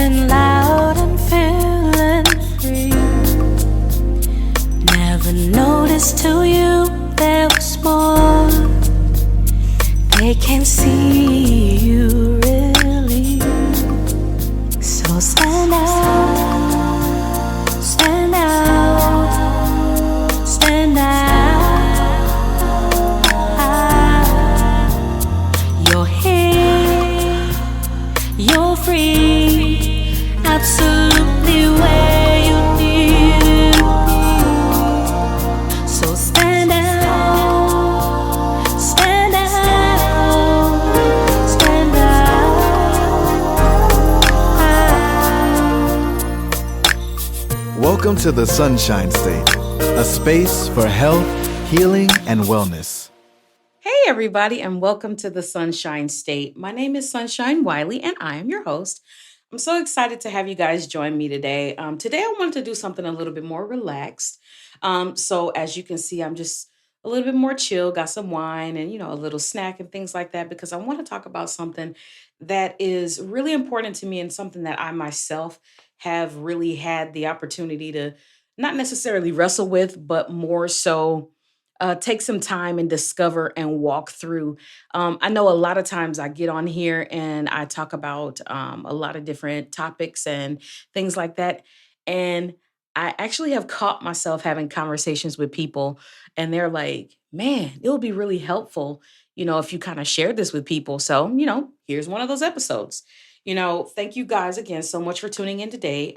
Laughing loud and feeling free. Never noticed till you there was more. They can't see you really. So stand out, stand out, stand out. You're here, you're free, absolutely where you need to be. So stand out, stand out, stand out. Welcome to the Sunshine State, a space for health, healing, and wellness. Hey, everybody, and welcome to the Sunshine State. My name is Sunshine Wiley, and I am your host. I'm so excited to have you guys join me today. Today, I wanted to do something a little bit more relaxed. So, as you can see, I'm just a little bit more chill, got some wine and, a little snack and things like that, because I want to talk about something that is really important to me and something that I myself have really had the opportunity to not necessarily wrestle with, but more so take some time and discover and walk through. I know a lot of times I get on here and I talk about a lot of different topics and things like that. And I actually have caught myself having conversations with people, and they're like, man, it would be really helpful, if you kind of shared this with people. So, here's one of those episodes. Thank you guys again so much for tuning in today.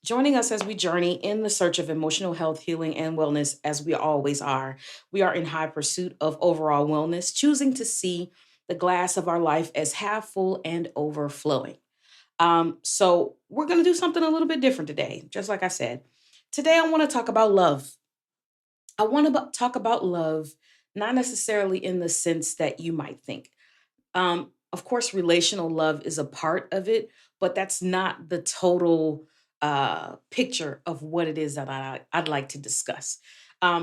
Joining us as we journey in the search of emotional health, healing, and wellness, as we always are. We are in high pursuit of overall wellness, choosing to see the glass of our life as half full and overflowing. So, we're going to do something a little bit different today, just like I said. Today, I want to talk about love. I want to talk about love, not necessarily in the sense that you might think. Of course, relational love is a part of it, but that's not the total picture of what it is that I'd like to discuss.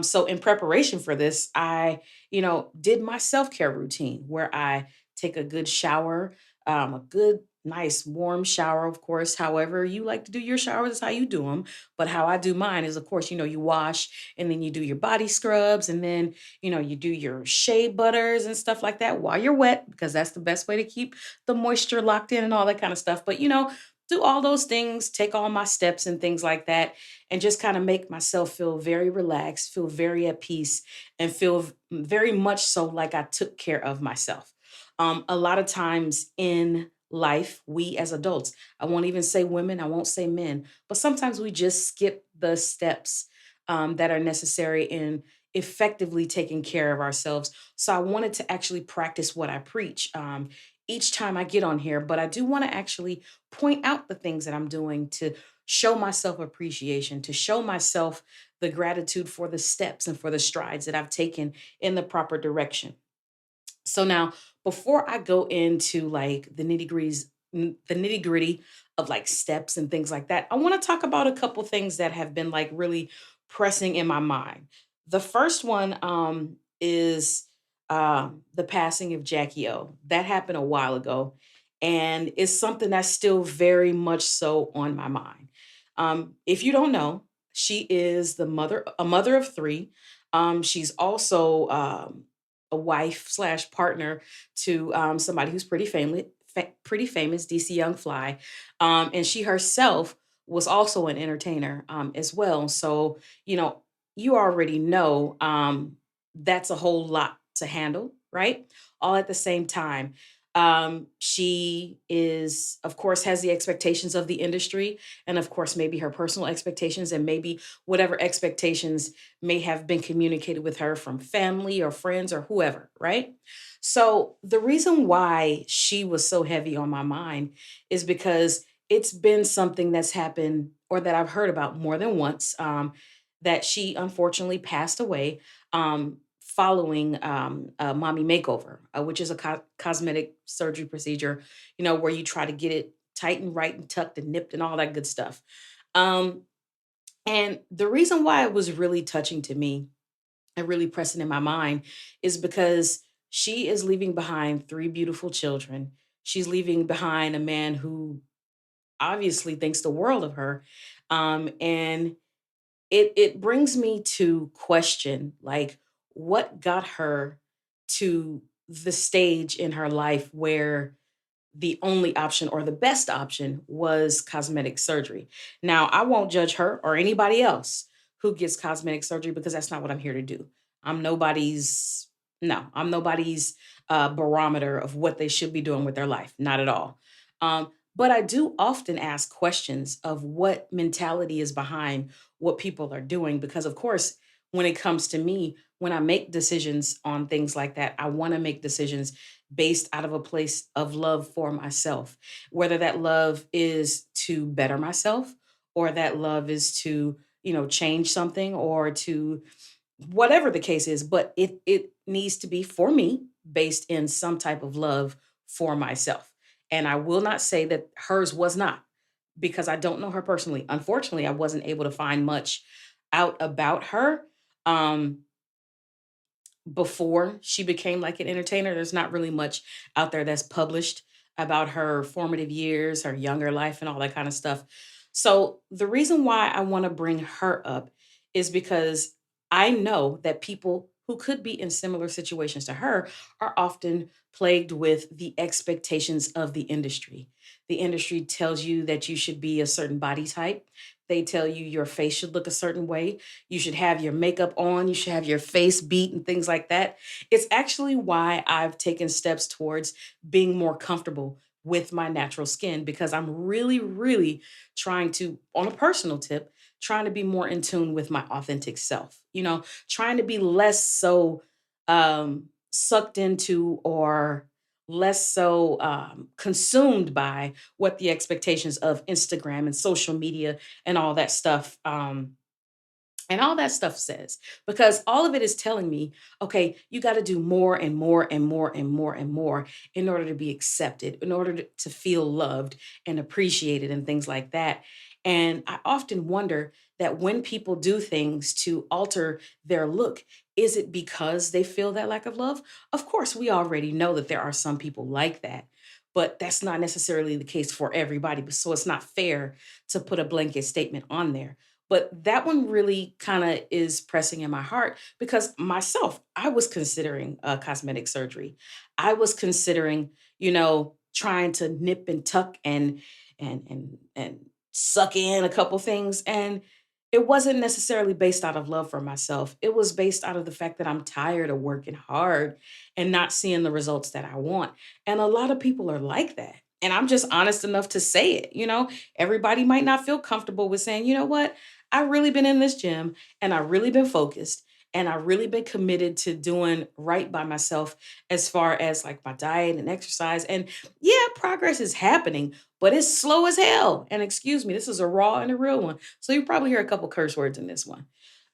So, in preparation for this, I, did my self care routine where I take a good shower, a good, nice, warm shower, of course. However, you like to do your showers, is how you do them. But how I do mine is, of course, you wash and then you do your body scrubs and then you do your shea butters and stuff like that while you're wet, because that's the best way to keep the moisture locked in and all that kind of stuff. But, do all those things, take all my steps and things like that, and just kind of make myself feel very relaxed, feel very at peace, and feel very much so like I took care of myself. A lot of times in life, we as adults, I won't even say women, I won't say men, but sometimes we just skip the steps that are necessary in effectively taking care of ourselves. So I wanted to actually practice what I preach each time I get on here, but I do want to actually point out the things that I'm doing to show myself appreciation, to show myself the gratitude for the steps and for the strides that I've taken in the proper direction. So now, before I go into like the nitty gritty of like steps and things like that, I want to talk about a couple things that have been like really pressing in my mind. The first one is the passing of Jackie O. That happened a while ago, and it's something that's still very much so on my mind. If you don't know, she is a mother of three. She's also a wife slash partner to somebody who's pretty famous, DC Young Fly, and she herself was also an entertainer as well. So you already know that's a whole lot to handle, right? All at the same time. She is, of course, has the expectations of the industry, and of course, maybe her personal expectations, and maybe whatever expectations may have been communicated with her from family or friends or whoever, right? So, the reason why she was so heavy on my mind is because it's been something that's happened or that I've heard about more than once, that she unfortunately passed away following a mommy makeover, which is a cosmetic surgery procedure, where you try to get it tight and right and tucked and nipped and all that good stuff. Um, and the reason why it was really touching to me and really pressing in my mind is because she is leaving behind three beautiful children. She's leaving behind a man who obviously thinks the world of her. And it brings me to question, like, what got her to the stage in her life where the only option or the best option was cosmetic surgery. Now, I won't judge her or anybody else who gets cosmetic surgery because that's not what I'm here to do. I'm nobody's, no, I'm nobody's barometer of what they should be doing with their life. Not at all. But I do often ask questions of what mentality is behind what people are doing because, of course, when it comes to me, when I make decisions on things like that, I want to make decisions based out of a place of love for myself, whether that love is to better myself or that love is to, change something or to whatever the case is, but it needs to be for me based in some type of love for myself. And I will not say that hers was not because I don't know her personally. Unfortunately, I wasn't able to find much out about her. Um, Before she became like an entertainer. There's not really much out there that's published about her formative years, her younger life, and all that kind of stuff. So, the reason why I want to bring her up is because I know that people who could be in similar situations to her are often plagued with the expectations of the industry. The industry tells you that you should be a certain body type. They tell you your face should look a certain way. You should have your makeup on, you should have your face beat and things like that. It's actually why I've taken steps towards being more comfortable with my natural skin because I'm really, really trying to, on a personal tip, trying to be more in tune with my authentic self, trying to be less so sucked into or less so consumed by what the expectations of Instagram and social media and all that stuff says, because all of it is telling me, okay, you got to do more and more and more and more and more in order to be accepted, in order to feel loved and appreciated and things like that. And I often wonder that when people do things to alter their look, is it because they feel that lack of love? Of course, we already know that there are some people like that, but that's not necessarily the case for everybody. So it's not fair to put a blanket statement on there. But that one really kind of is pressing in my heart because myself, I was considering cosmetic surgery. I was considering, trying to nip and tuck and suck in a couple things. And it wasn't necessarily based out of love for myself. It was based out of the fact that I'm tired of working hard and not seeing the results that I want. And a lot of people are like that. And I'm just honest enough to say it. Everybody might not feel comfortable with saying, you know what? I've really been in this gym and I've really been focused and I've really been committed to doing right by myself as far as like my diet and exercise. And yeah, progress is happening, but it's slow as hell. And excuse me, this is a raw and a real one. So you probably hear a couple curse words in this one.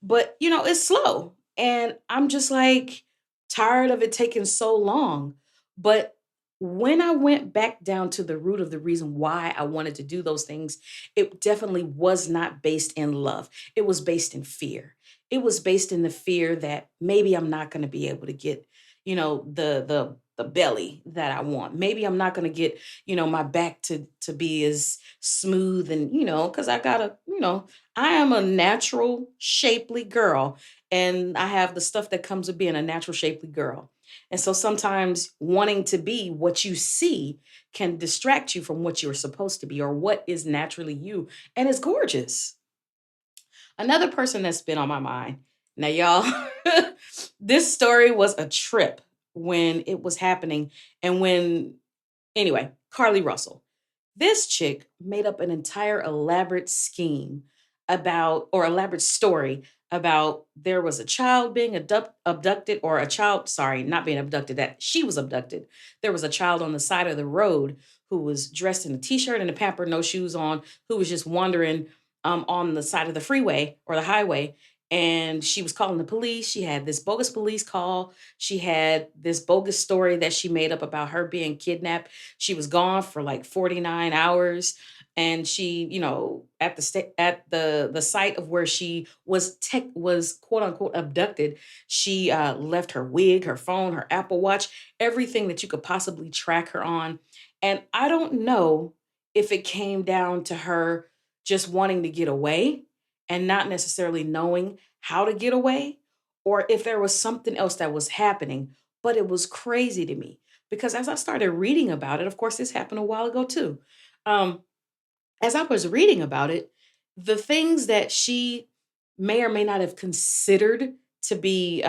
But it's slow. And I'm just like tired of it taking so long. But when I went back down to the root of the reason why I wanted to do those things, it definitely was not based in love. It was based in fear. It was based in the fear that maybe I'm not going to be able to get, the belly that I want. Maybe I'm not going to get, my back to be as smooth and, cuz I got to, I am a natural shapely girl and I have the stuff that comes with being a natural shapely girl. And so sometimes wanting to be what you see can distract you from what you're supposed to be or what is naturally you. And it's gorgeous. Another person that's been on my mind. Now, y'all, this story was a trip when it was happening. And anyway, Carly Russell. This chick made up an entire elaborate scheme or elaborate story about there was a child being abducted, or a child, sorry, not being abducted, that she was abducted. There was a child on the side of the road who was dressed in a t-shirt and a pamper, no shoes on, who was just wandering on the side of the freeway or the highway. And she was calling the police. She had this bogus police call. She had this bogus story that she made up about her being kidnapped. She was gone for like 49 hours. And she, at the site of where she was quote unquote abducted, she left her wig, her phone, her Apple Watch, everything that you could possibly track her on. And I don't know if it came down to her just wanting to get away and not necessarily knowing how to get away, or if there was something else that was happening. But it was crazy to me because as I started reading about it, of course, this happened a while ago too. Um, as I was reading about it, the things that she may or may not have considered to be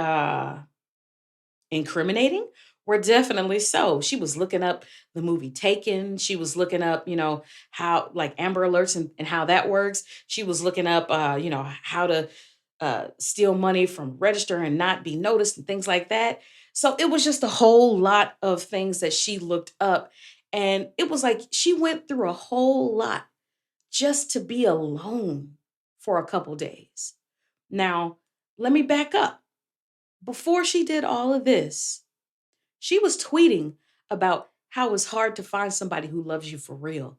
incriminating were definitely so. She was looking up the movie Taken. She was looking up, how like Amber Alerts and how that works. She was looking up, how to steal money from register and not be noticed and things like that. So it was just a whole lot of things that she looked up. And it was like she went through a whole lot just to be alone for a couple days. Now, let me back up. Before she did all of this, she was tweeting about how it's hard to find somebody who loves you for real,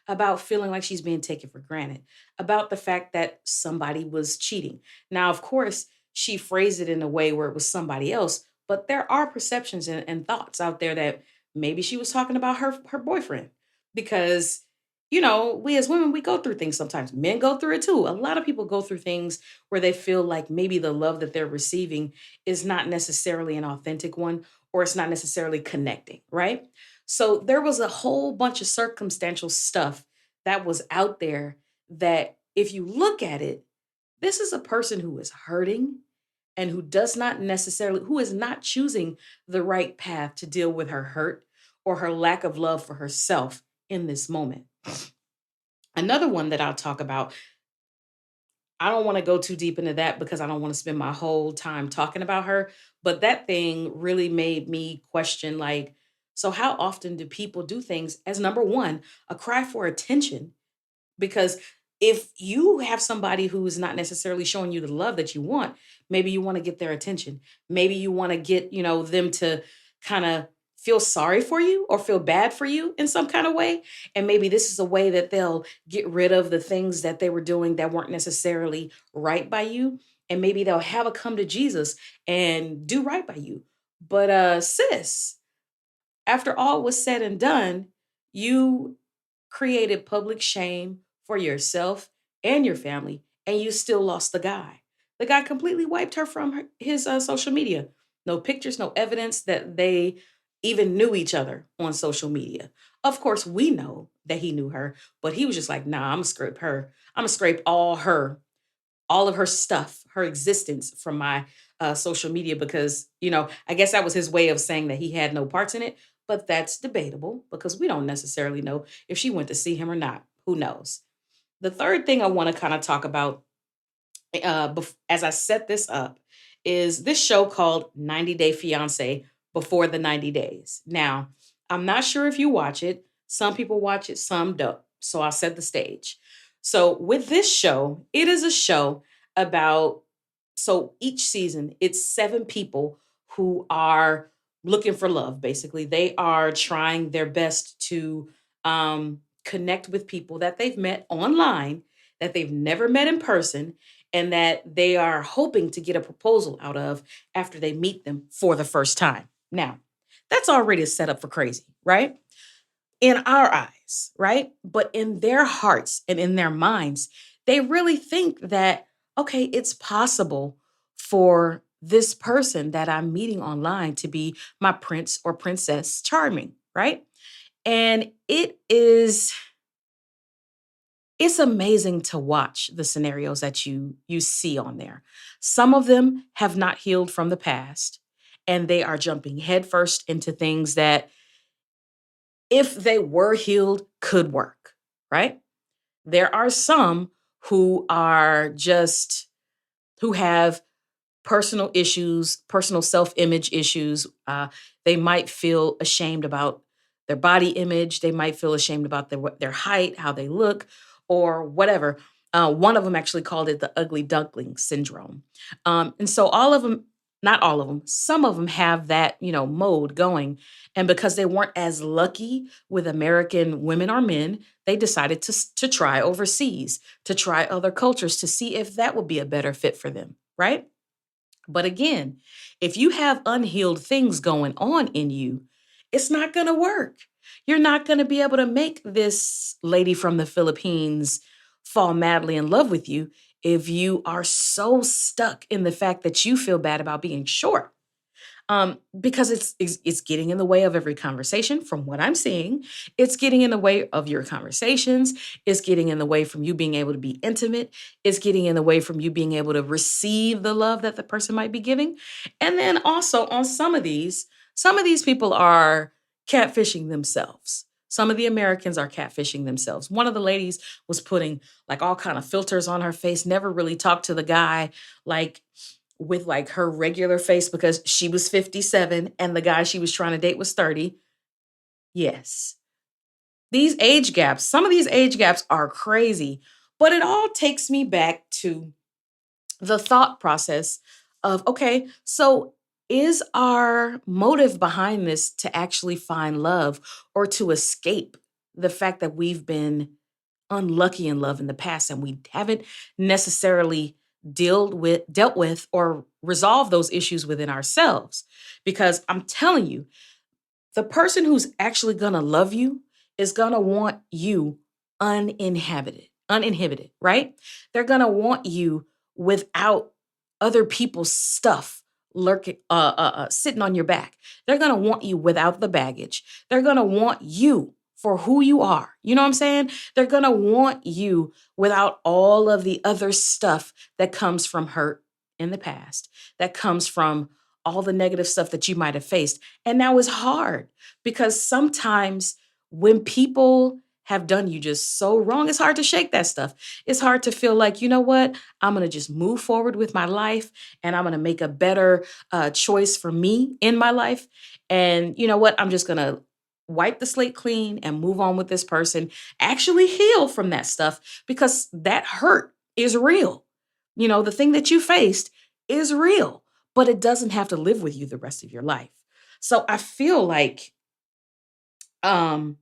about feeling like she's being taken for granted, about the fact that somebody was cheating. Now, of course, she phrased it in a way where it was somebody else, but there are perceptions and thoughts out there that maybe she was talking about her boyfriend because we as women we go through things sometimes. Men go through it too. A lot of people go through things where they feel like maybe the love that they're receiving is not necessarily an authentic one or it's not necessarily connecting, right? So there was a whole bunch of circumstantial stuff that was out there that if you look at it, this is a person who is hurting and who is not choosing the right path to deal with her hurt or her lack of love for herself in this moment. Another one that I'll talk about, I don't want to go too deep into that because I don't want to spend my whole time talking about her. But that thing really made me question like, so how often do people do things as number one, a cry for attention? Because if you have somebody who is not necessarily showing you the love that you want, maybe you want to get their attention. Maybe you want to get, them to kind of feel sorry for you or feel bad for you in some kind of way. And maybe this is a way that they'll get rid of the things that they were doing that weren't necessarily right by you. And maybe they'll have a come to Jesus and do right by you. But sis, after all was said and done, you created public shame for yourself and your family, and you still lost the guy. The guy completely wiped her from his social media. No pictures, no evidence that they even knew each other on social media. Of course, we know that he knew her, but he was just like, nah, I'm gonna scrape her. I'm gonna scrape all of her stuff, her existence from my social media because, I guess that was his way of saying that he had no parts in it. But that's debatable because we don't necessarily know if she went to see him or not. Who knows? The third thing I want to kind of talk about as I set this up is this show called 90 Day Fiance Before the 90 Days. Now, I'm not sure if you watch it. Some people watch it, some don't. So I'll set the stage. So with this show, it is a show about, so each season, it's seven people who are looking for love, basically. They are trying their best to connect with people that they've met online, that they've never met in person, and that they are hoping to get a proposal out of after they meet them for the first time. Now, that's already a setup for crazy, right? In our eyes, right? But in their hearts and in their minds, they really think that, okay, it's possible for this person that I'm meeting online to be my prince or princess charming, right? And it's amazing to watch the scenarios that you see on there. Some of them have not healed from the past and they are jumping headfirst into things that if they were healed could work, right? There are some who are just who have personal issues, personal self-image issues. They might feel ashamed about their body image. They might feel ashamed about their height, how they look, or whatever. One of them actually called it the ugly duckling syndrome. And so all of them, not all of them, some of them have that, mode going. And because they weren't as lucky with American women or men, they decided to try overseas, to try other cultures to see if that would be a better fit for them, right? But again, if you have unhealed things going on in you, it's not going to work You're not going to be able to make this lady from the Philippines fall madly in love with you if you are so stuck in the fact that you feel bad about being short. Because it's getting in the way of every conversation. From what I'm seeing, it's getting in the way of your conversations. It's getting in the way from you being able to be intimate. It's getting in the way from you being able to receive the love that the person might be giving. And then also on some of these people are catfishing themselves. Some of the Americans are catfishing themselves. One of the ladies was putting like all kind of filters on her face, never really talked to the guy, like with like her regular face because she was 57 and the guy she was trying to date was 30. Yes. These age gaps, some of these age gaps are crazy, but it all takes me back to the thought process of okay, so is our motive behind this to actually find love or to escape the fact that we've been unlucky in love in the past and we haven't necessarily dealt with or resolved those issues within ourselves? Because I'm telling you, the person who's actually going to love you is going to want you uninhibited, right? They're going to want you without other people's stuff lurking sitting on your back. They're going to want you without the baggage. They're going to want you for who you are. You know what I'm saying? They're going to want you without all of the other stuff that comes from hurt in the past, that comes from all the negative stuff that you might have faced. And now it's hard because sometimes when people have done you just so wrong, it's hard to shake that stuff. It's hard to feel like, you know what? I'm going to just move forward with my life and I'm going to make a better choice for me in my life. And you know what? I'm just going to wipe the slate clean and move on with this person, actually heal from that stuff because that hurt is real. You know, the thing that you faced is real, but it doesn't have to live with you the rest of your life. So um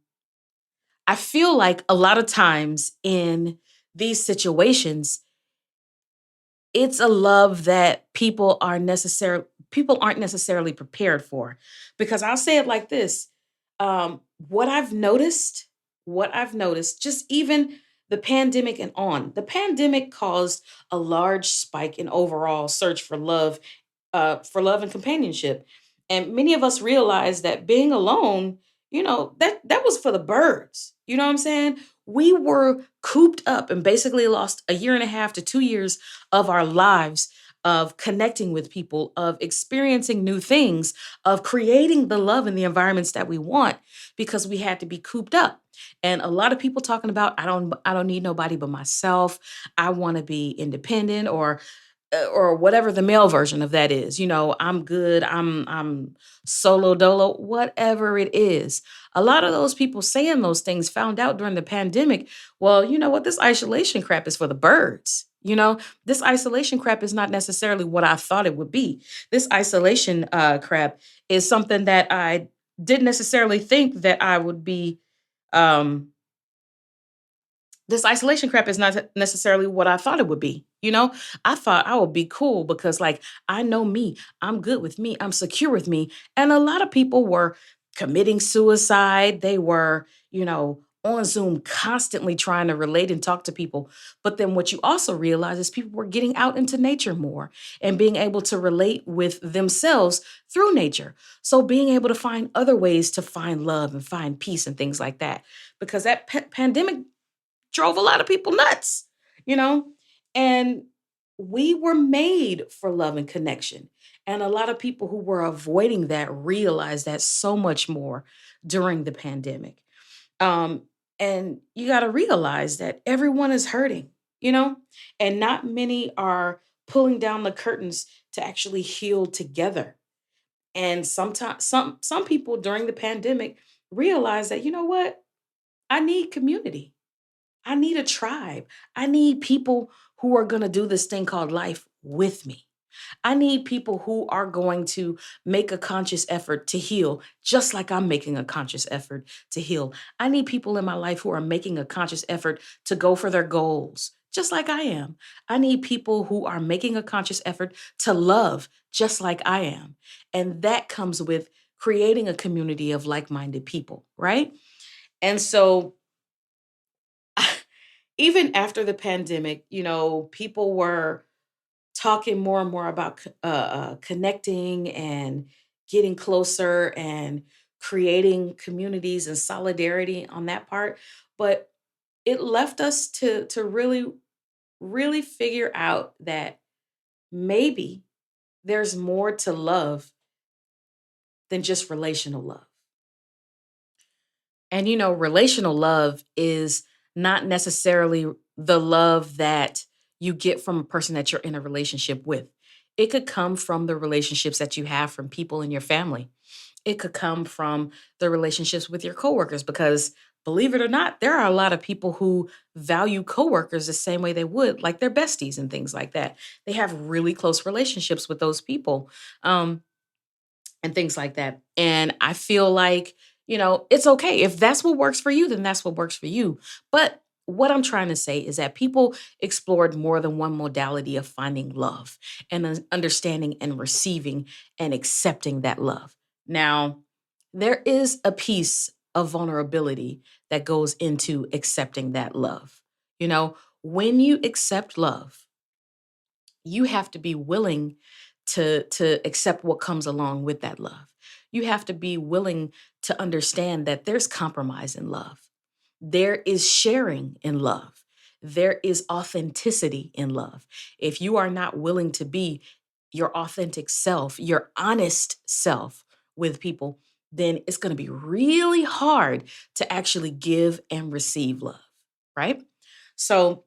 I feel like a lot of times in these situations, it's a love that people aren't necessarily prepared for. Because I'll say it like this. What I've noticed, just even the pandemic and on, the pandemic caused a large spike in overall search for love and companionship. And many of us realize that being alone, that was for the birds. You know what I'm saying? We were cooped up and basically lost a year and a half to 2 years of our lives of connecting with people, of experiencing new things, of creating the love in the environments that we want because we had to be cooped up. And a lot of people talking about I don't need nobody but myself. I want to be independent or whatever the male version of that is. I'm good. I'm solo dolo, whatever it is. A lot of those people saying those things found out during the pandemic. Well, you know what? This isolation crap is for the birds. This isolation crap is not necessarily what I thought it would be. This isolation crap is something that I didn't necessarily think that I would be. Um, this isolation crap is not necessarily what I thought it would be. I thought I would be cool because, like, I know me, I'm good with me, I'm secure with me. And a lot of people were committing suicide. They were, on Zoom constantly trying to relate and talk to people. But then what you also realize is people were getting out into nature more and being able to relate with themselves through nature. So being able to find other ways to find love and find peace and things like that. Because that pandemic drove a lot of people nuts, you know? And we were made for love and connection. And a lot of people who were avoiding that realized that so much more during the pandemic. Um, and you got to realize that everyone is hurting, you know, and not many are pulling down the curtains to actually heal together. And sometimes some people during the pandemic realize that, you know what, I need community. I need a tribe. I need people who are going to do this thing called life with me. I need people who are going to make a conscious effort to heal, just like I'm making a conscious effort to heal. I need people in my life who are making a conscious effort to go for their goals, just like I am. I need people who are making a conscious effort to love, just like I am. And that comes with creating a community of like-minded people, right? And so even after the pandemic, people were talking more and more about connecting and getting closer and creating communities and solidarity on that part. But it left us to really figure out that maybe there's more to love than just relational love. And relational love is not necessarily the love that you get from a person that you're in a relationship with. It could come from the relationships that you have from people in your family. It could come from the relationships with your coworkers because believe it or not, there are a lot of people who value coworkers the same way they would like their besties and things like that. They have really close relationships with those people. And things like that. And I feel like, it's okay. If that's what works for you, then that's what works for you. But what I'm trying to say is that people explored more than one modality of finding love and understanding and receiving and accepting that love. Now, there is a piece of vulnerability that goes into accepting that love. When you accept love, you have to be willing to accept what comes along with that love. You have to be willing to understand that there's compromise in love. There is sharing in love. There is authenticity in love. If you are not willing to be your authentic self, your honest self with people, then it's going to be really hard to actually give and receive love, right? So,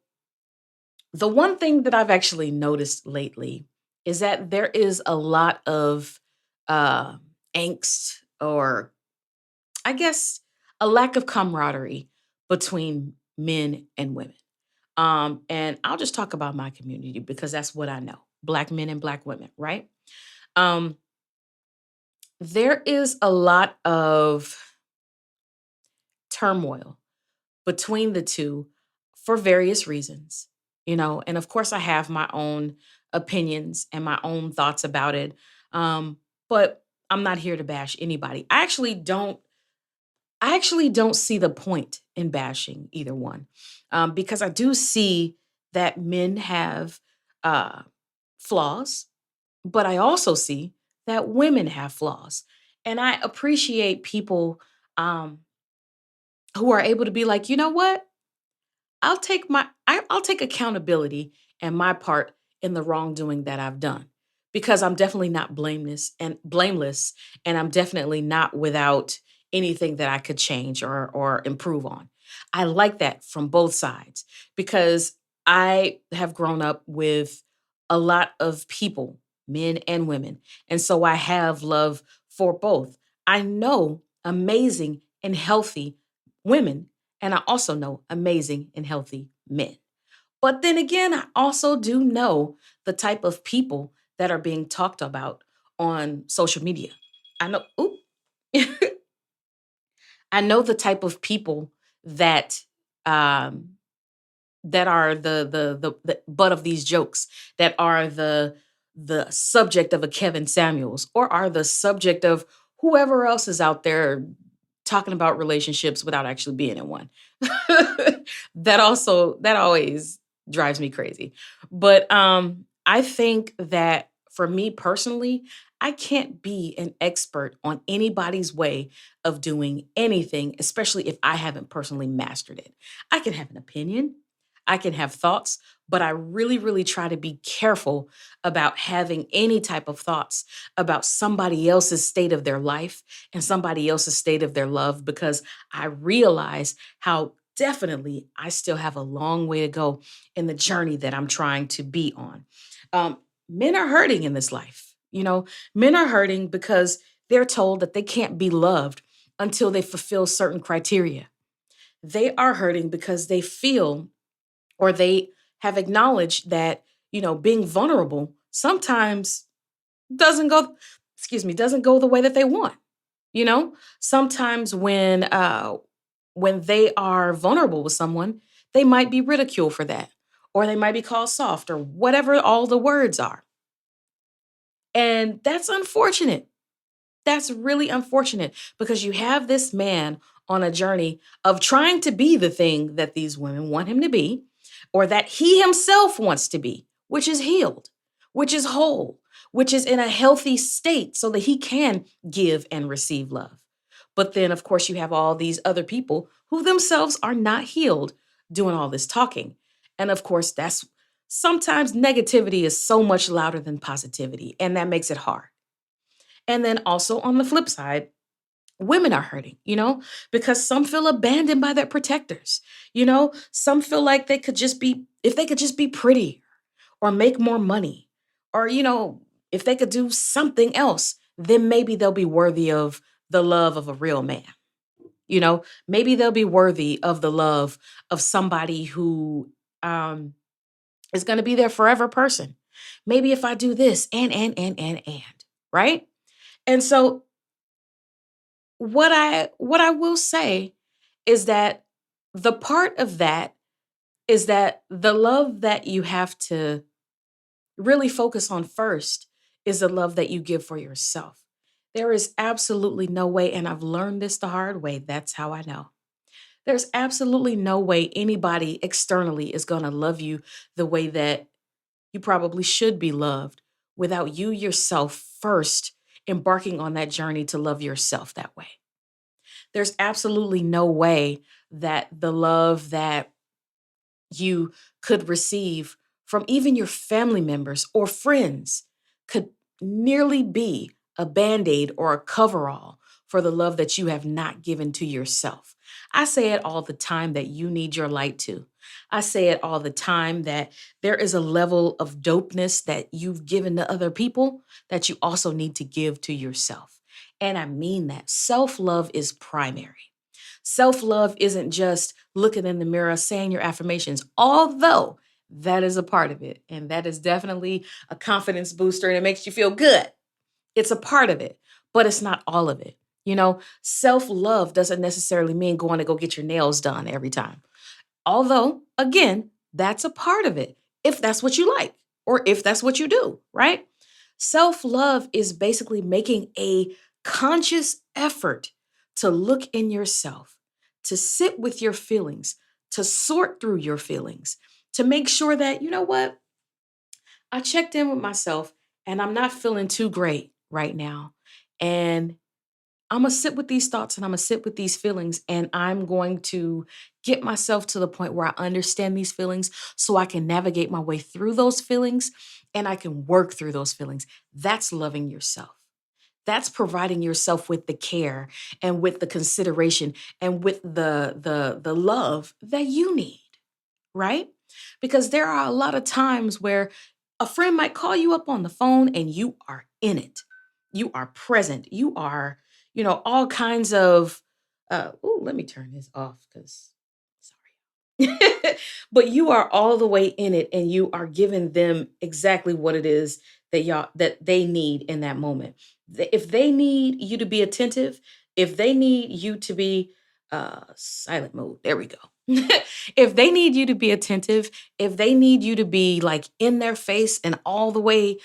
the one thing that I've actually noticed lately is that there is a lot of uh, angst, or I guess a lack of camaraderie between men and women. And I'll just talk about my community because that's what I know. Black men and Black women, right? Um, there is a lot of turmoil between the two for various reasons, and of course I have my own opinions and my own thoughts about it. But I'm not here to bash anybody. I actually don't see the point in bashing either one, because I do see that men have uh, flaws, but I also see that women have flaws, and I appreciate people um, who are able to be like, you know what, I'll take accountability and my part in the wrongdoing that I've done, because I'm definitely not blameless, and I'm definitely not without anything that I could change or improve on. I like that from both sides because I have grown up with a lot of people, men and women, and so I have love for both. I know amazing and healthy women, and I also know amazing and healthy men. But then again, I also do know the type of people that are being talked about on social media. I know, oop, I know the type of people that um, that are the butt of these jokes, that are the subject of a Kevin Samuels, or are the subject of whoever else is out there talking about relationships without actually being in one. That always drives me crazy. But I think that for me personally, I can't be an expert on anybody's way of doing anything, especially if I haven't personally mastered it. I can have an opinion, I can have thoughts, but I really, really try to be careful about having any type of thoughts about somebody else's state of their life and somebody else's state of their love, because I realize how definitely I still have a long way to go in the journey that I'm trying to be on. Um, Men are hurting in this life. Men are hurting because they're told that they can't be loved until they fulfill certain criteria. They are hurting because they feel, or they have acknowledged that, being vulnerable sometimes doesn't go, doesn't go the way that they want. Sometimes when they are vulnerable with someone, they might be ridiculed for that, or they might be called soft, or whatever all the words are. And that's unfortunate. That's really unfortunate because you have this man on a journey of trying to be the thing that these women want him to be, or that he himself wants to be, which is healed, which is whole, which is in a healthy state so that he can give and receive love. But then, of course, you have all these other people who themselves are not healed doing all this talking. And of course, that's sometimes negativity is so much louder than positivity, and that makes it hard. And then also on the flip side, women are hurting, because some feel abandoned by their protectors. Some feel like they could just be, if they could just be pretty or make more money, or, if they could do something else, then maybe they'll be worthy of the love of a real man. Maybe they'll be worthy of the love of somebody who is going to be their forever person. Maybe if I do this and, right? And so what I will say is that the part of that is that the love that you have to really focus on first is the love that you give for yourself. There is absolutely no way, and I've learned this the hard way. That's how I know. There's absolutely no way anybody externally is going to love you the way that you probably should be loved without you yourself first embarking on that journey to love yourself that way. There's absolutely no way that the love that you could receive from even your family members or friends could nearly be a band aid or a coverall for the love that you have not given to yourself. I say it all the time that you need your light too. I say it all the time that there is a level of dopeness that you've given to other people that you also need to give to yourself. And I mean that. Self love is primary. Self love isn't just looking in the mirror, saying your affirmations, although that is a part of it. And that is definitely a confidence booster and it makes you feel good. It's a part of it, but it's not all of it. Self love doesn't necessarily mean going to go get your nails done every time. Although, again, that's a part of it, if that's what you like or if that's what you do, right? Self love is basically making a conscious effort to look in yourself, to sit with your feelings, to sort through your feelings, to make sure that, you know what, I checked in with myself and I'm not feeling too great right now. And I'm going to sit with these thoughts and I'm going to sit with these feelings and I'm going to get myself to the point where I understand these feelings so I can navigate my way through those feelings and I can work through those feelings. That's loving yourself. That's providing yourself with the care and with the consideration and with the love that you need, right? Because there are a lot of times where a friend might call you up on the phone and you are in it. You are present. You are, all kinds of let me turn this off because sorry. But you are all the way in it and you are giving them exactly what it is that they need in that moment. If they need you to be attentive, if they need you to be silent mode, there we go. If they need you to be attentive, if they need you to be like in their face and all the way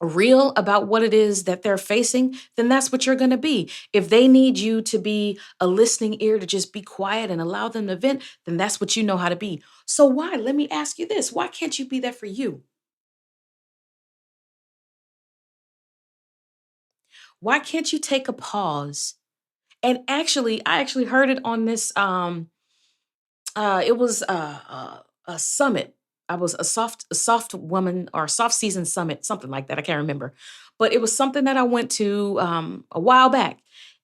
real about what it is that they're facing, then that's what you're going to be. If they need you to be a listening ear to just be quiet and allow them to vent, then that's what you know how to be. So why? Let me ask you this. Why can't you be there for you? Why can't you take a pause? And actually, I actually heard it on this it was a summit. I was a soft woman or soft season summit, something like that. I can't remember, but it was something that I went to a while back,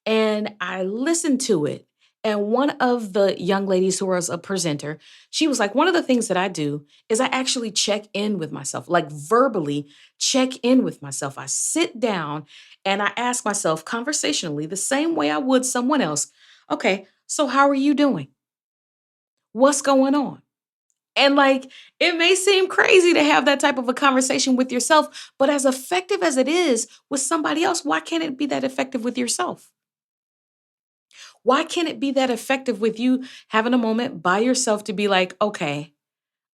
and I listened to it. And one of the young ladies who was a presenter, she was like, one of the things that I do is I actually check in with myself, like verbally check in with myself. I sit down and I ask myself conversationally, the same way I would someone else, okay, so how are you doing? What's going on? And like, it may seem crazy to have that type of a conversation with yourself, but as effective as it is with somebody else, why can't it be that effective with yourself? Why can't it be that effective with you having a moment by yourself to be like, okay,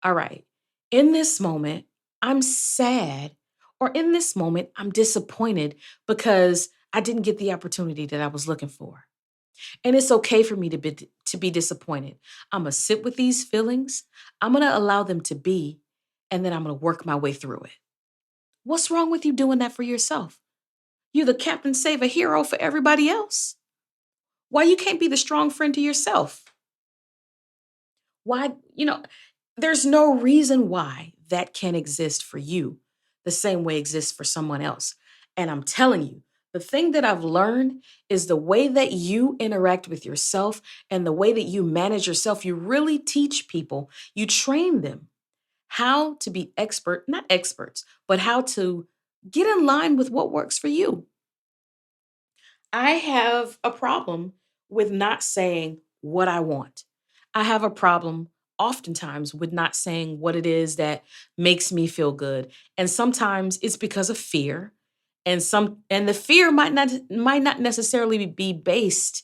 all right, in this moment, I'm sad Or in this moment, I'm disappointed because I didn't get the opportunity that I was looking for. And it's okay for me to be disappointed. I'm going to sit with these feelings. I'm going to allow them to be, and then I'm going to work my way through it. What's wrong with you doing that for yourself? You're the captain save a hero for everybody else. Why you can't be the strong friend to yourself? Why, there's no reason why that can exist for you the same way it exists for someone else. And I'm telling you, the thing that I've learned is the way that you interact with yourself and the way that you manage yourself, you really teach people, you train them how to be not experts, but how to get in line with what works for you. I have a problem with not saying what I want. I have a problem oftentimes with not saying what it is that makes me feel good. And sometimes it's because of fear. And the fear might not necessarily be based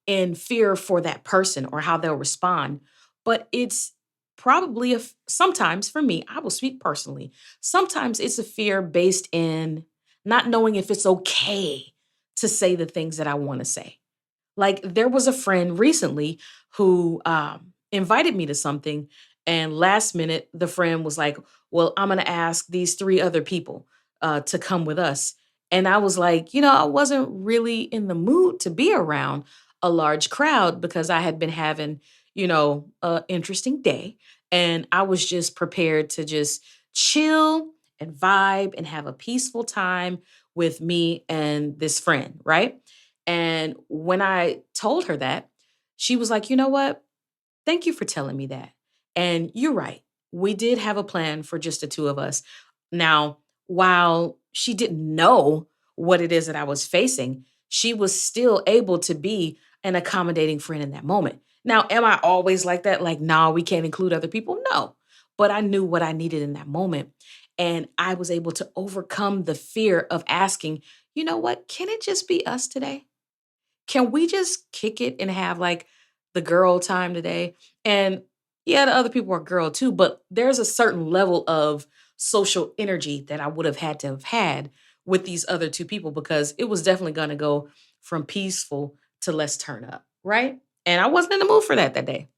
in fear for that person or how they'll respond, but it's probably sometimes for me, I will speak personally. Sometimes it's a fear based in not knowing if it's okay to say the things that I want to say. Like there was a friend recently who invited me to something, and last minute the friend was like, "Well, I'm going to ask these three other people to come with us." And I was like, I wasn't really in the mood to be around a large crowd because I had been having, an interesting day, and I was just prepared to just chill and vibe and have a peaceful time with me and this friend, right? And when I told her that, she was like, you know what? Thank you for telling me that. And you're right. We did have a plan for just the two of us. Now, while she didn't know what it is that I was facing, she was still able to be an accommodating friend in that moment. Now, am I always like that? Like, nah, we can't include other people? No. But I knew what I needed in that moment. And I was able to overcome the fear of asking, you know what? Can it just be us today? Can we just kick it and have like the girl time today? And yeah, the other people are girl too, but there's a certain level of social energy that I would have had to have had with these other two people because it was definitely going to go from peaceful to let's turn up, right? And I wasn't in the mood for that day.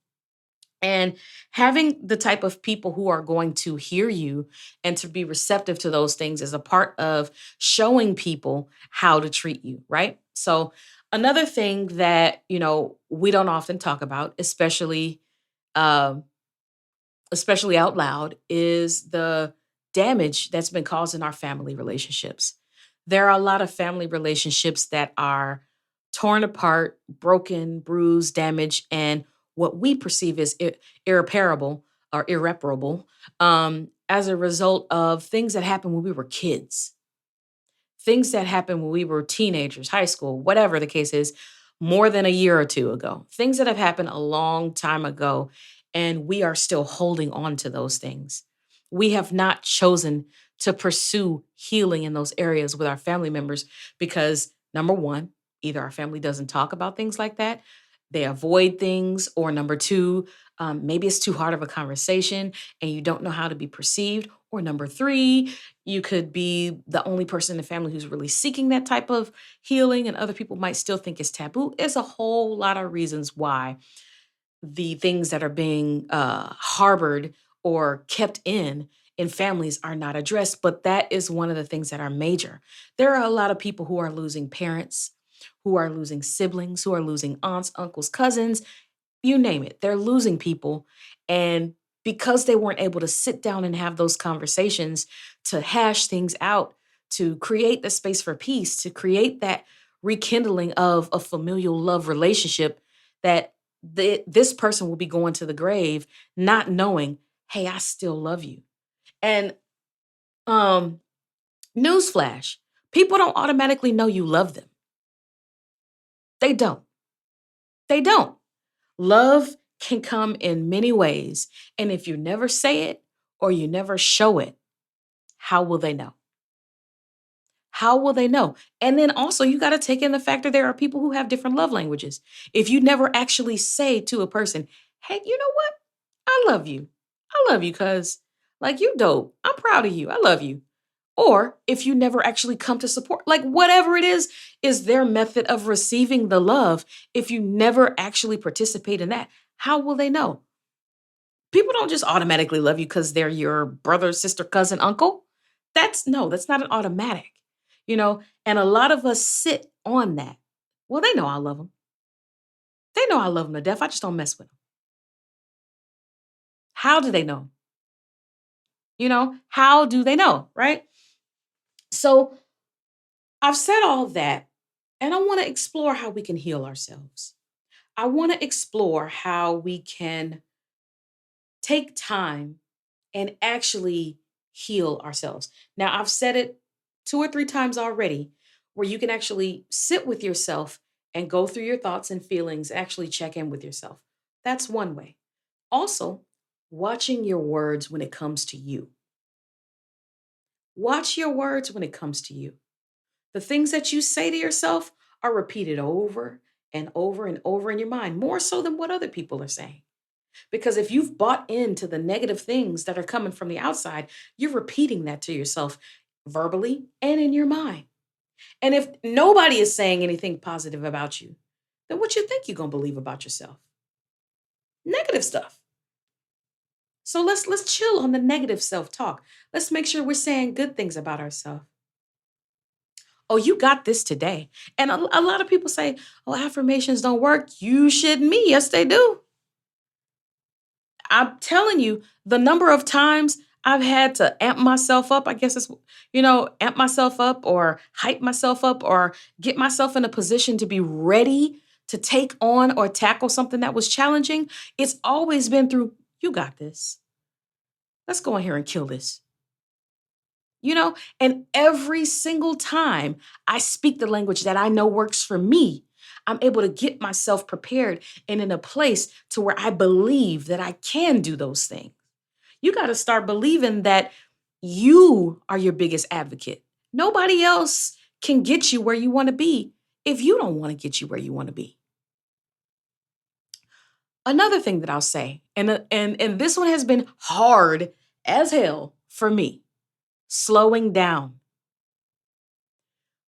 And having the type of people who are going to hear you and to be receptive to those things is a part of showing people how to treat you, right? So, another thing that, we don't often talk about, um, especially out loud, is the damage that's been caused in our family relationships. There are a lot of family relationships that are torn apart, broken, bruised, damaged, and what we perceive as irreparable or irreparable as a result of things that happened when we were kids, things that happened when we were teenagers, high school, whatever the case is, more than a year or two ago, things that have happened a long time ago, and we are still holding on to those things. We have not chosen to pursue healing in those areas with our family members because, number one, either our family doesn't talk about things like that, they avoid things, or number two, maybe it's too hard of a conversation and you don't know how to be perceived, or number three, you could be the only person in the family who's really seeking that type of healing, and other people might still think it's taboo. There's a whole lot of reasons why the things that are being harbored or kept in families are not addressed. But that is one of the things that are major. There are a lot of people who are losing parents, who are losing siblings, who are losing aunts, uncles, cousins, you name it. They're losing people. And because they weren't able to sit down and have those conversations to hash things out, to create the space for peace, to create that rekindling of a familial love relationship, that this person will be going to the grave not knowing, hey, I still love you. And um, newsflash, people don't automatically know you love them. They don't. They don't. Love can come in many ways. And if you never say it or you never show it, how will they know? How will they know? And then also, you got to take in the fact that there are people who have different love languages. If you never actually say to a person, hey, you know what? I love you. I love you because, like, you dope. I'm proud of you. I love you. Or if you never actually come to support, like whatever it is their method of receiving the love. If you never actually participate in that, how will they know? People don't just automatically love you because they're your brother, sister, cousin, uncle. That's no, that's not an automatic, you know? And a lot of us sit on that. Well, they know I love them. They know I love them to death. I just don't mess with them. How do they know? How do they know? Right? So I've said all that, and I want to explore how we can heal ourselves. I want to explore how we can take time and actually heal ourselves. Now, I've said it 2 or 3 times already, where you can actually sit with yourself and go through your thoughts and feelings, actually check in with yourself. That's one way. Also, watching your words when it comes to you. Watch your words when it comes to you. The things that you say to yourself are repeated over and over and over in your mind, more so than what other people are saying. Because if you've bought into the negative things that are coming from the outside, you're repeating that to yourself verbally and in your mind. And if nobody is saying anything positive about you, then what you think you're going to believe about yourself? Negative stuff. So let's chill on the negative self-talk. Let's make sure we're saying good things about ourselves. Oh, you got this today. And a lot of people say, oh, affirmations don't work. You shouldn't me. Yes, they do. I'm telling you, the number of times I've had to amp myself up, I guess amp myself up or hype myself up or get myself in a position to be ready to take on or tackle something that was challenging. It's always been through, you got this. Let's go in here and kill this. And every single time I speak the language that I know works for me, I'm able to get myself prepared and in a place to where I believe that I can do those things. You got to start believing that you are your biggest advocate. Nobody else can get you where you want to be if you don't want to get you where you want to be. Another thing that I'll say, and this one has been hard as hell for me, slowing down.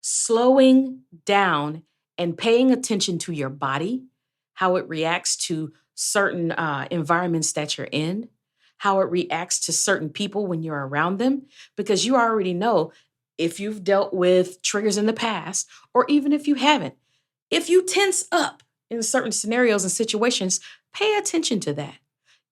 Slowing down and paying attention to your body, how it reacts to certain environments that you're in, how it reacts to certain people when you're around them, because you already know if you've dealt with triggers in the past, or even if you haven't, if you tense up in certain scenarios and situations, pay attention to that.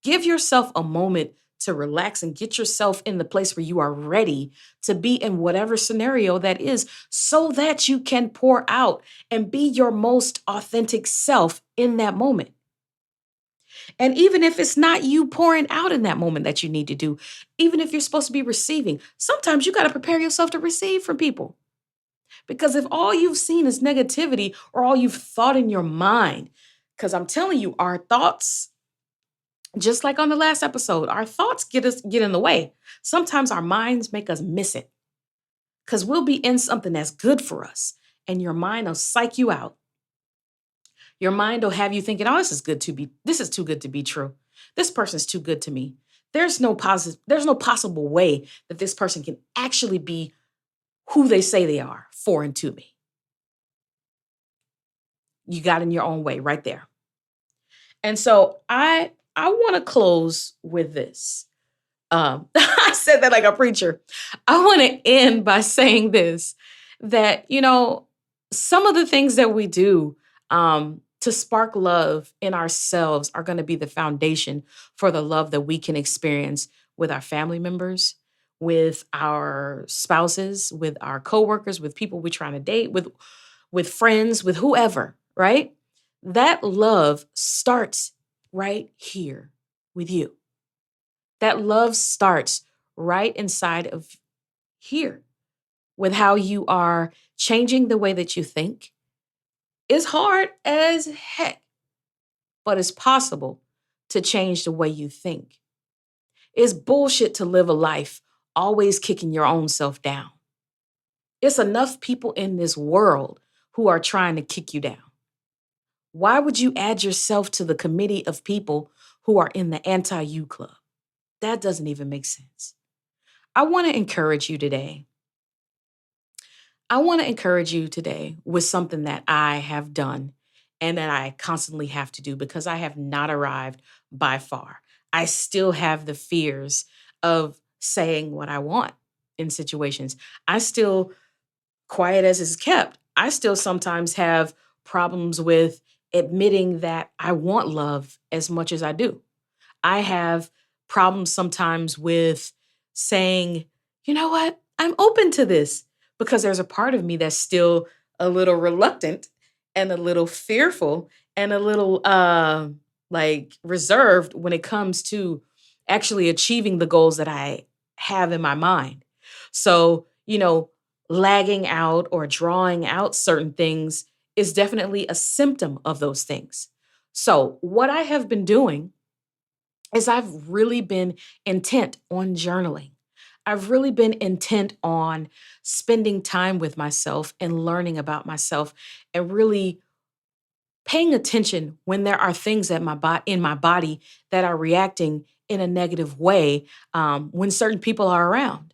Give yourself a moment to relax and get yourself in the place where you are ready to be in whatever scenario that is, so that you can pour out and be your most authentic self in that moment. And even if it's not you pouring out in that moment that you need to do, even if you're supposed to be receiving, sometimes you got to prepare yourself to receive from people. Because if all you've seen is negativity or all you've thought in your mind, because I'm telling you, our thoughts, just like on the last episode, our thoughts get in the way. Sometimes our minds make us miss it because we'll be in something that's good for us, and your mind will psych you out. Your mind will have you thinking, "Oh, this is too good to be true. This person's too good to me. There's no possible way that this person can actually be who they say they are for and to me." You got in your own way right there. And so I want to close with this. I said that like a preacher. I want to end by saying this, that, some of the things that we do to spark love in ourselves are going to be the foundation for the love that we can experience with our family members, with our spouses, with our coworkers, with people we're trying to date, with friends, with whoever, right? That love starts right here with you. That love starts right inside of here with how you are changing the way that you think. It's hard as heck, but it's possible to change the way you think. It's bullshit to live a life always kicking your own self down. It's enough people in this world who are trying to kick you down. Why would you add yourself to the committee of people who are in the anti-you club? That doesn't even make sense. I want to encourage you today I want to encourage you today with something that I have done and that I constantly have to do because I have not arrived by far. I still have the fears of saying what I want in situations. I still, quiet as is kept, I still sometimes have problems with admitting that I want love as much as I do. I have problems sometimes with saying, you know what, I'm open to this because there's a part of me that's still a little reluctant and a little fearful and a little like reserved when it comes to actually achieving the goals that I have in my mind. So, lagging out or drawing out certain things is definitely a symptom of those things. So, what I have been doing is I've really been intent on journaling. I've really been intent on spending time with myself and learning about myself and really paying attention when there are things that in my body that are reacting in a negative way when certain people are around.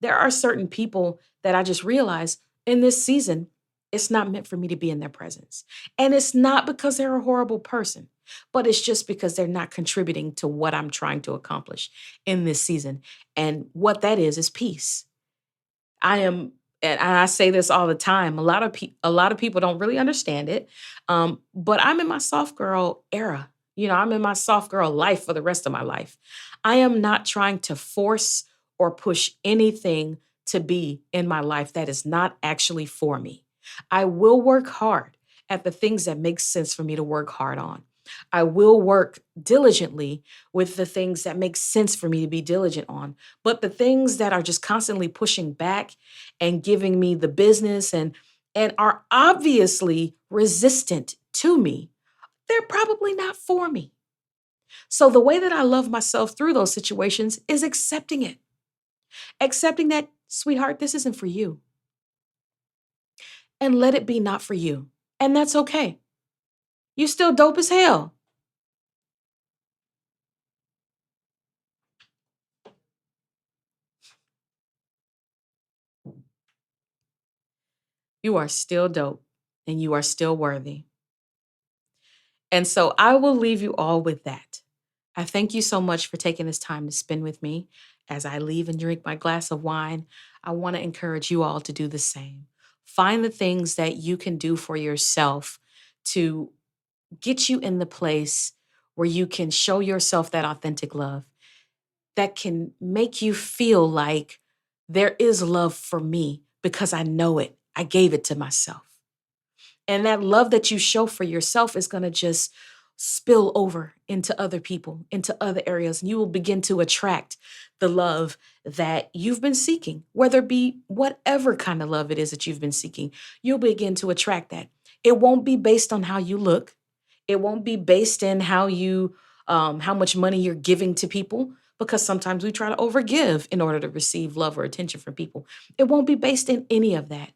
There are certain people that I just realize in this season, it's not meant for me to be in their presence. And it's not because they're a horrible person, but it's just because they're not contributing to what I'm trying to accomplish in this season. And what that is peace. I am, and I say this all the time. A lot of people don't really understand it, but I'm in my soft girl era. I'm in my soft girl life for the rest of my life. I am not trying to force or push anything to be in my life that is not actually for me. I will work hard at the things that make sense for me to work hard on. I will work diligently with the things that make sense for me to be diligent on. But the things that are just constantly pushing back and giving me the business and are obviously resistant to me, they're probably not for me. So the way that I love myself through those situations is accepting it. Accepting that, sweetheart, this isn't for you. And let it be not for you. And that's okay. You still dope as hell. You are still dope and you are still worthy. And so I will leave you all with that. I thank you so much for taking this time to spend with me. As I leave and drink my glass of wine, I want to encourage you all to do the same. Find the things that you can do for yourself to get you in the place where you can show yourself that authentic love that can make you feel like there is love for me because I know it. I gave it to myself. And that love that you show for yourself is going to just spill over into other people, into other areas. And you will begin to attract the love that you've been seeking, whether it be whatever kind of love it is that you've been seeking. You'll begin to attract that. It won't be based on how you look. It won't be based in how much money you're giving to people, because sometimes we try to overgive in order to receive love or attention from people. It won't be based in any of that.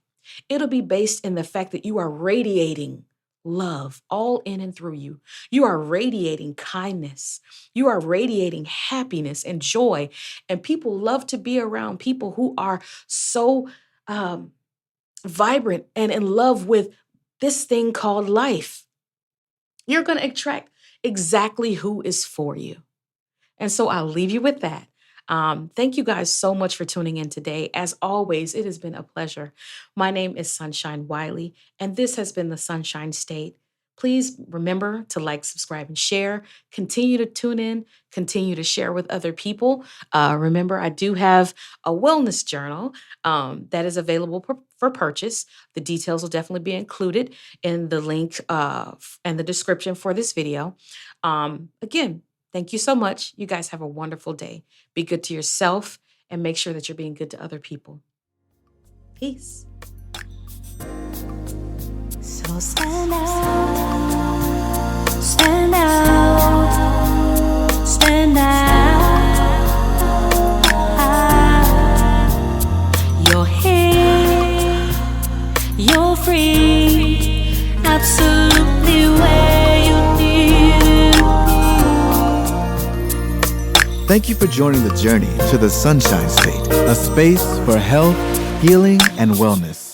It'll be based in the fact that you are radiating love all in and through you. You are radiating kindness. You are radiating happiness and joy. And people love to be around people who are so vibrant and in love with this thing called life. You're going to attract exactly who is for you. And so I'll leave you with that. Thank you guys so much for tuning in today. As always, it has been a pleasure. My name is Sonshine Wiley, and this has been the Sonshine State. Please remember to like, subscribe, and share. Continue to tune in. Continue to share with other people. Remember, I do have a wellness journal that is available for purchase. The details will definitely be included in the link and the description for this video. Again, thank you so much. You guys have a wonderful day. Be good to yourself and make sure that you're being good to other people. Peace. So stand out, stand out, stand out. You're here, you're free, absolutely where you need to be. Thank you for joining the journey to the Sonshine State, a space for health, healing, and wellness.